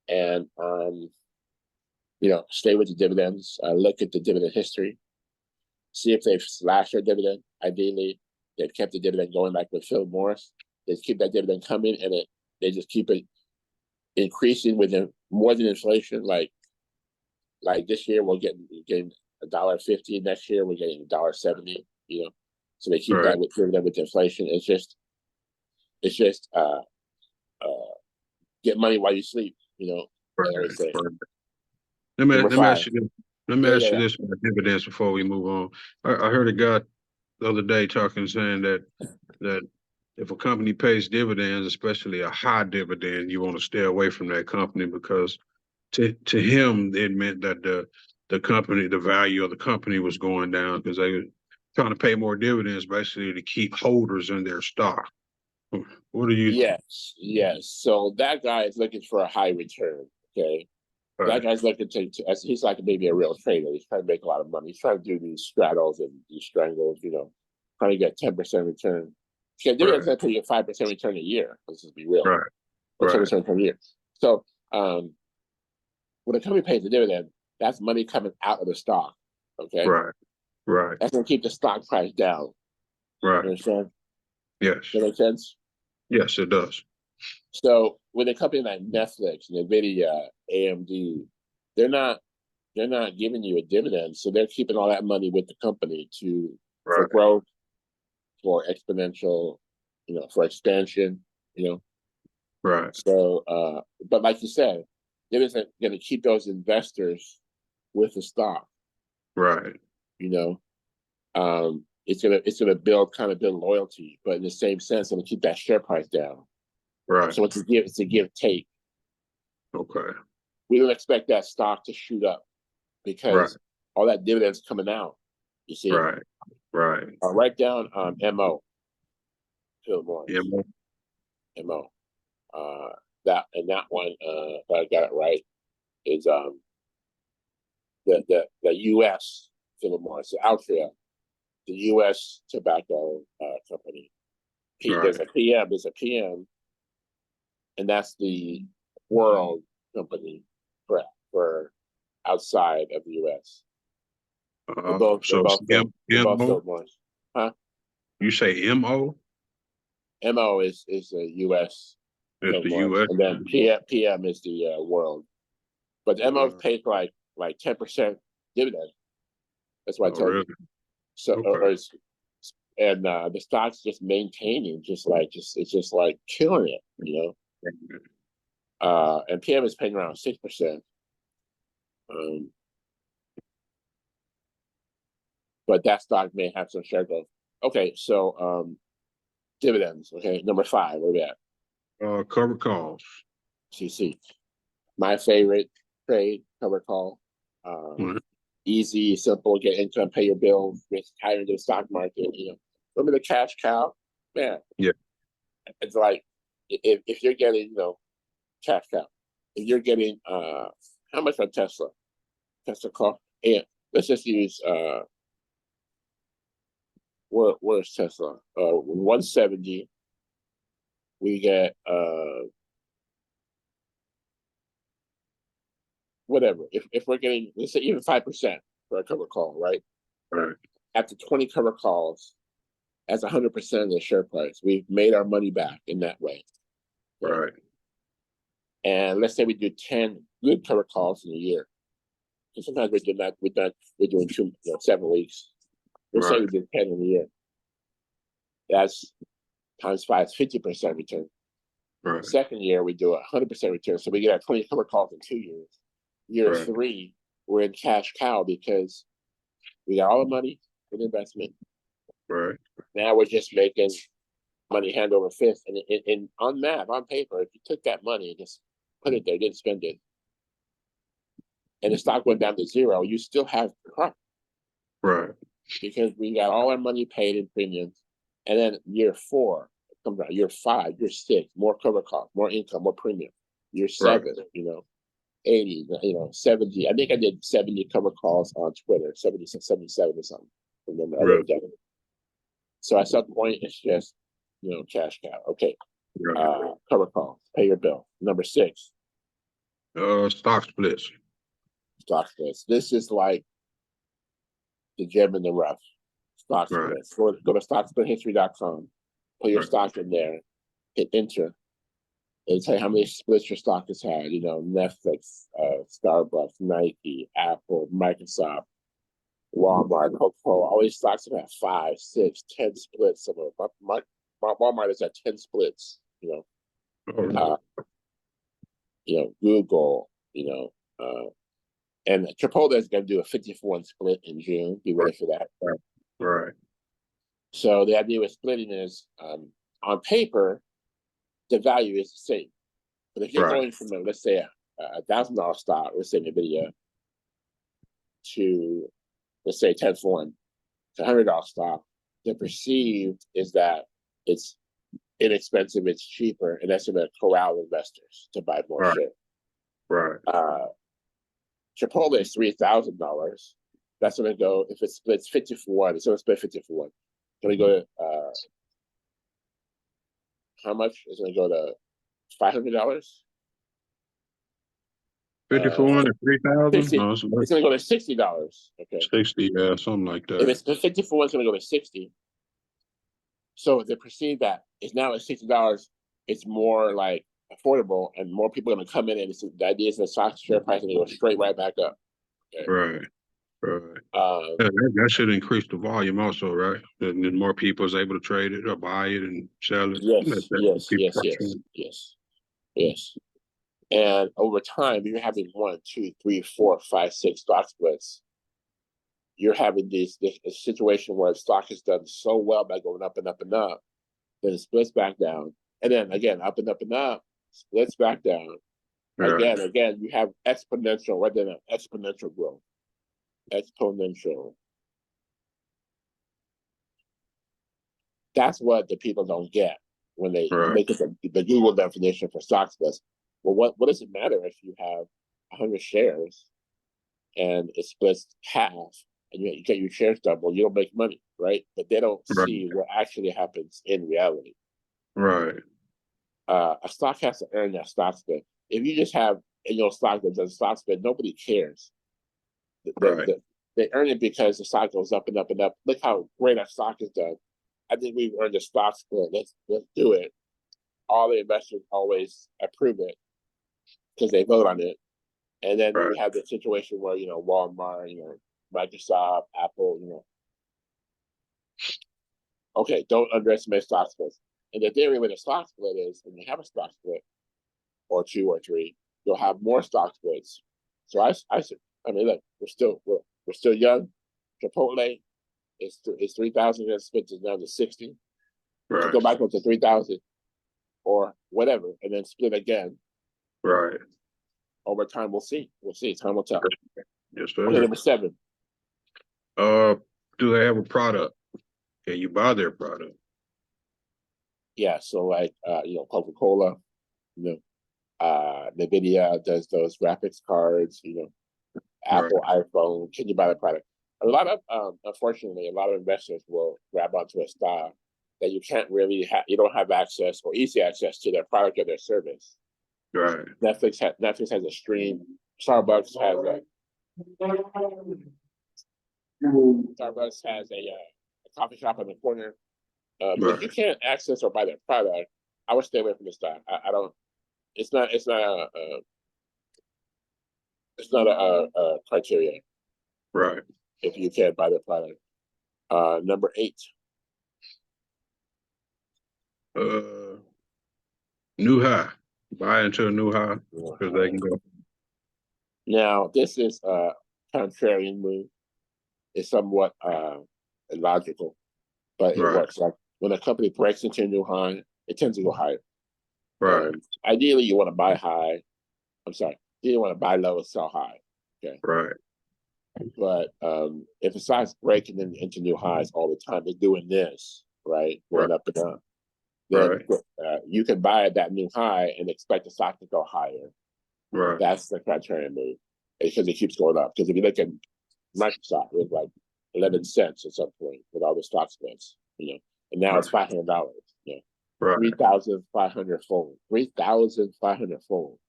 and stay with the dividends. Look at the dividend history, see if they've slashed their dividend. Ideally, they've kept the dividend going, like with Philip Morris. They keep that dividend coming, and they just keep it increasing with more than inflation. Like this year, we're getting $1.50. Next year, we're getting $1.70. So they keep Right. that with inflation. It's just uh, get money while you sleep. Right. I always say. Right. Let me Number let me 5. ask you this. Let me Yeah, ask yeah, you yeah. this about dividends before we move on. I heard a guy the other day saying that if a company pays dividends, especially a high dividend, you want to stay away from that company because to him it meant that the company, the value of the company was going down because they were trying to pay more dividends basically to keep holders in their stock. What do you think? Yes, yes. So that guy is looking for a high return. Okay, that Right. guy's looking he's like maybe a real trader. He's trying to make a lot of money. He's trying to do these straddles and these strangles. Trying to get 10% return. Yeah, dividends Right. going to pay you 5% return a year. Let's just be real, Right. or ten Right. percent per year. So when a company pays a dividend, that's money coming out of the stock. Okay, Right. Right. that's going to keep the stock price down. You Right. understand? Yes. That makes sense. Yes, it does. So with a company like Netflix, NVIDIA, AMD, they're not they're not giving you a dividend, so they're keeping all that money with the company for Right. growth, for exponential, for expansion, you know. Right. So, but like you said, it isn't going to keep those investors with the stock, Right. you know. It's gonna build loyalty, but in the same sense, it's gonna keep that share price down. Right. So it's a give take. Okay. We don't expect that stock to shoot up Right. because all that dividends coming out. You see, Right. Right. write down MO, Philip Yeah. Morris, MO. That one, if I got it right, is the U.S. Philip Morris, Altria, the U.S. tobacco company. Right. There's a PM, and that's the world company for outside of the U.S. They're both they're So it's both they're both MO. Philip Morris. Huh? You say MO? MO is the U.S. It's Philip the Morris, US. and then PM is the world. But the MO Uh, pays like 10% dividend. That's what I oh, told you. really? So Okay. and the stock's just maintaining, it's just like killing it. And PM is paying around 6%. Um, but that stock may have some share growth. Okay, so dividends. Okay, number 5. Where we at? Cover calls. CC. My favorite trade, cover call. Um, Right. Easy, simple, get income, pay your bills, retire into the stock market. Remember the cash cow, man. Yeah. It's like if you're getting cash cow, if you're getting how much on Tesla cost, and let's just use where's Tesla 170. We get whatever. If we're getting, let's say, even 5% for a cover call, right? Right. After 20 cover calls, that's 100% of the share price. We've made our money back in that way. Okay? Right. And let's say we do 10 good cover calls in a year. So sometimes we're doing that. We're doing 7 weeks. Let's say Right. we did 10 in a year. That's times 5 is 50% return. Right. Second year, we do 100% return. So we get our 20 cover calls in 2 years. Year Right. 3, we're in cash cow because we got all the money for the investment. Right. Now we're just making money hand over fist. And on math, on paper, if you took that money and just put it there, didn't spend it, and the stock went down to 0, you still have profit Right. because we got all our money paid in premiums. And then year 4 comes out, year 5, year 6, more cover cost, more income, more premium. Year 7, 80, 70. I think I did 70 cover calls on Twitter, 70, 77 or something. Remember, I wrote down. So at some point, it's just, cash cow. Okay. Cover calls, pay your bill. Number 6. Stock splits. Stock splits. This is like the gem in the rough. Stock splits. Go to stocksplithistory.com. Put your stock in there. Hit enter. It'll tell you how many splits your stock has had. Netflix, Starbucks, Nike, Apple, Microsoft, Walmart, Coca-Cola. All these stocks have had 5, 6, 10 splits. Some of them. Walmart is at 10 splits. Google. And Chipotle is going to do a 50-1 split in June. Be ready for that. Right. So the idea with splitting is, on paper, the value is the same. But if you're going from, let's say, a $1,000 stock, let's say NVIDIA, to, let's say, 10-1, to $100 stock, the perceived is that it's inexpensive, it's cheaper, and that's going to corral investors to buy more shares. Right. Chipotle is $3,000. That's going to go, if it splits 50-1, it's going to split 50-1. It's going to go to, how much? It's going to go to $500. 54 to 3,000? No, it's going to go to $60. Okay. 60, yeah, something like that. If it's 54, it's going to go to 60. So they perceive that it's now at $60. It's more like affordable, and more people are going to come in, and the idea is the stock share price is going to go straight right back up. Okay. Right. That should increase the volume also, right? Then more people is able to trade it or buy it and sell it. Yes. And over time, you're having 1, 2, 3, 4, 5, 6 stock splits. You're having this situation where the stock has done so well by going up and up and up, then it splits back down, and then again up and up and up, splits back down. Again, you have exponential rather than exponential growth. Exponential. That's what the people don't get when they make it the Google definition for stock splits. Well, what does it matter if you have 100 shares and it splits half and you get your shares double? You don't make money, right? But they don't see what actually happens in reality. Right. A stock has to earn that stock split. If you just have stock that does stock split, nobody cares. They earn it because the stock goes up and up and up. Look how great our stock is done. I think we've earned a stock split. Let's do it. All the investors always approve it because they vote on it. And then we have the situation where, Walmart, Microsoft, Apple, Okay, don't underestimate stock splits. And the theory with a stock split is when you have a stock split or 2 or 3, you'll have more stock splits. So I mean, look, we're still young. Chipotle is 3,000 and split down to 60. To go back up to 3,000 or whatever, and then split again. Right. Over time, we'll see. Time will tell. Yes, sir. Okay, number 7. Do they have a product? Can you buy their product? Yeah. So like, Coca-Cola, NVIDIA does those graphics cards. Apple, iPhone. Can you buy the product? Unfortunately, a lot of investors will grab onto a stock that you can't really have. You don't have access or easy access to their product or their service. Right. Netflix has a stream. Starbucks has a coffee shop on the corner. But if you can't access or buy their product, I would stay away from the stock. I don't. It's not a criteria. Right. If you can't buy their product. Number 8. New high. Buy into a new high because they can go. Now, this is a contrarian move. It's somewhat illogical, but it Right. works. Like when a company breaks into a new high, it tends to go higher. Right. Ideally, you want to buy high. I'm sorry. You want to buy low and sell high. Okay. Right. But if it starts breaking into new highs all the time, they're doing this, right? Going Right. up and up. Then Right. you can buy at that new high and expect the stock to go higher. Right. That's the contrarian move because it keeps going up. Because if you look at Microsoft, it was like 11 cents at some point with all the stock splits, and now it's $500. Right. 3,500 fold. 3,500 fold.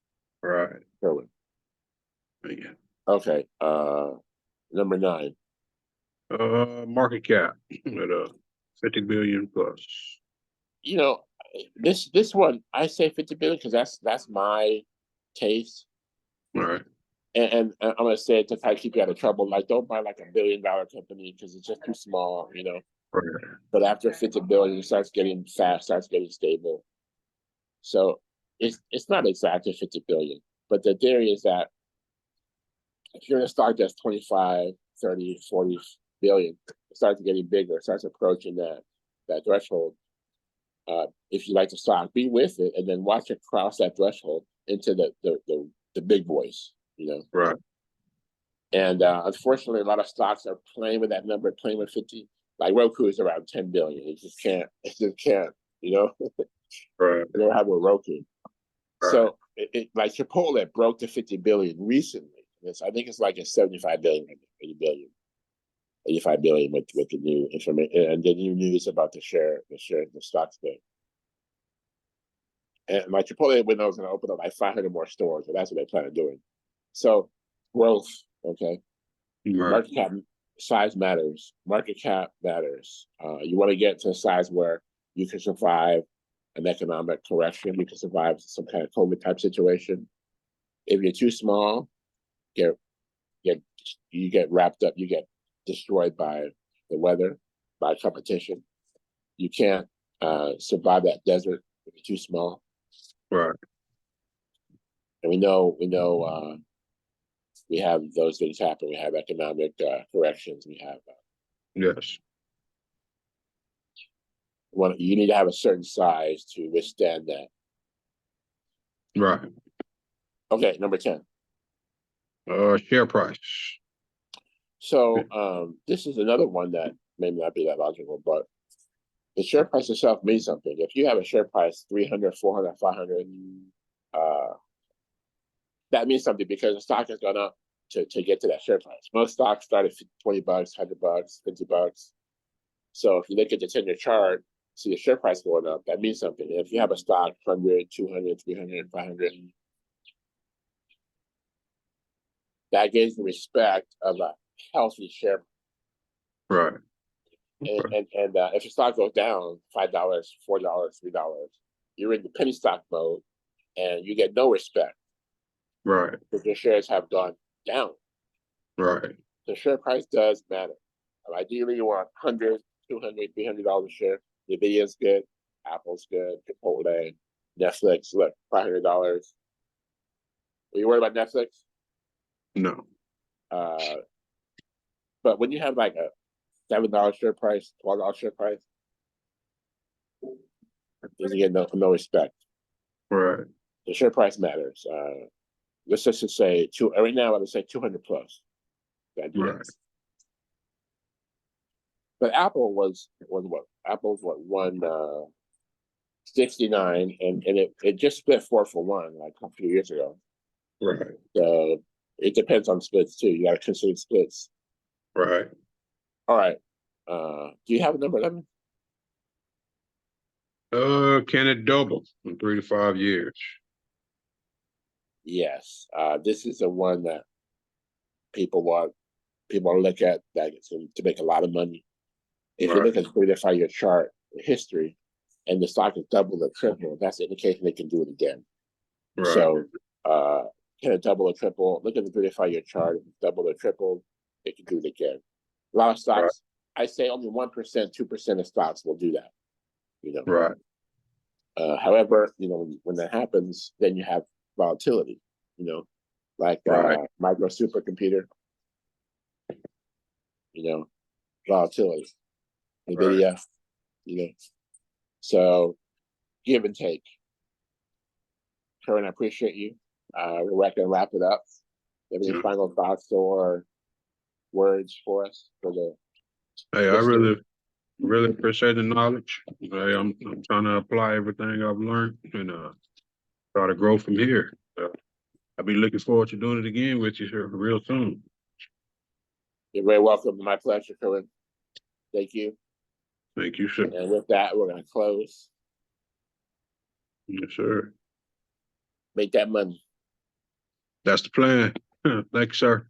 Right. Kerwin. Yeah. Okay. Number 9. Market cap at 50 billion plus. This one I say 50 billion because that's my taste. Right. And I'm gonna say it to kind of keep you out of trouble. Like, don't buy like $1 billion company because it's just too small. Right. But after 50 billion, it starts getting fast, starts getting stable. So it's not exactly 50 billion, but the theory is that if you're in a stock that's 25, 30, 40 billion, it starts getting bigger, it starts approaching that threshold. If you like the stock, be with it and then watch it cross that threshold into the big boys, Right. And unfortunately, a lot of stocks are playing with that number, playing with 50. Like Roku is around 10 billion. It just can't. Right. They don't have a Roku. Right. So like Chipotle broke the 50 billion recently. I think it's like a 75 billion, 80 billion, 85 billion with the new information and the new news about the stock split. And my Chipotle window is going to open up like 500 more stores, and that's what they plan on doing. So growth, okay. Right. Market cap size matters. Market cap matters. You want to get to a size where you can survive an economic correction. You can survive some kind of COVID type situation. If you're too small, you get wrapped up. You get destroyed by the weather, by competition. You can't survive that desert if you're too small. Right. And we know we have those things happen. We have economic corrections. We have Yes. you need to have a certain size to withstand that. Right. Okay, number 10. Share price. So this is another one that may not be that logical, but the share price itself means something. If you have a share price 300, 400, 500, that means something because the stock has gone up to get to that share price. Most stocks start at $20, $100, $50. So if you look at the 10-year chart, see the share price going up, that means something. If you have a stock 100, 200, 300, 500, that gives the respect of a healthy share. Right. And if your stock goes down $5, $4, $3, you're in the penny stock mode, and you get no respect. Right. Because your shares have gone down. Right. The share price does matter. Ideally, you want $100, $200, $300 a share. Nvidia's good, Apple's good, Chipotle, Netflix. Look, $500. Are you worried about Netflix? No. But when you have like a $7 share price, $12 share price, you get no respect. Right. The share price matters. Let's just say right now. Let's say 200 plus. Right. But Apple was what? Apple's what 169, and it just split 4-for-1 like a few years ago. Right. So it depends on splits too. You got to consider splits. Right. All right. Do you have a number 11? Can it double in 3 to 5 years? Yes. This is the one that people want to look at that to make a lot of money. If you look at the 3 to 5 year chart history, and the stock is double or triple, that's an indication they can do it again. Right. So can it double or triple? Look at the 3 to 5 year chart. If it's double or triple, it can do it again. A lot of stocks I say only 1%, 2% of stocks will do that. You know. Right. However, you know, when that happens, then you have volatility. You know, like Right. micro supercomputer. You know, volatility. NVIDIA. You know, so give and take. Kerwin, I appreciate you. We're going to wrap it up. Have any final thoughts or words for us for the Hey, I listeners? really appreciate the knowledge. Hey, I'm trying to apply everything I've learned and try to grow from here. I'll be looking forward to doing it again with you here real soon. You're very welcome. My pleasure, Kerwin. Thank you. Thank you, sir. And with that, we're going to close. Yes, sir. Make that money. That's the plan. Thank you, sir.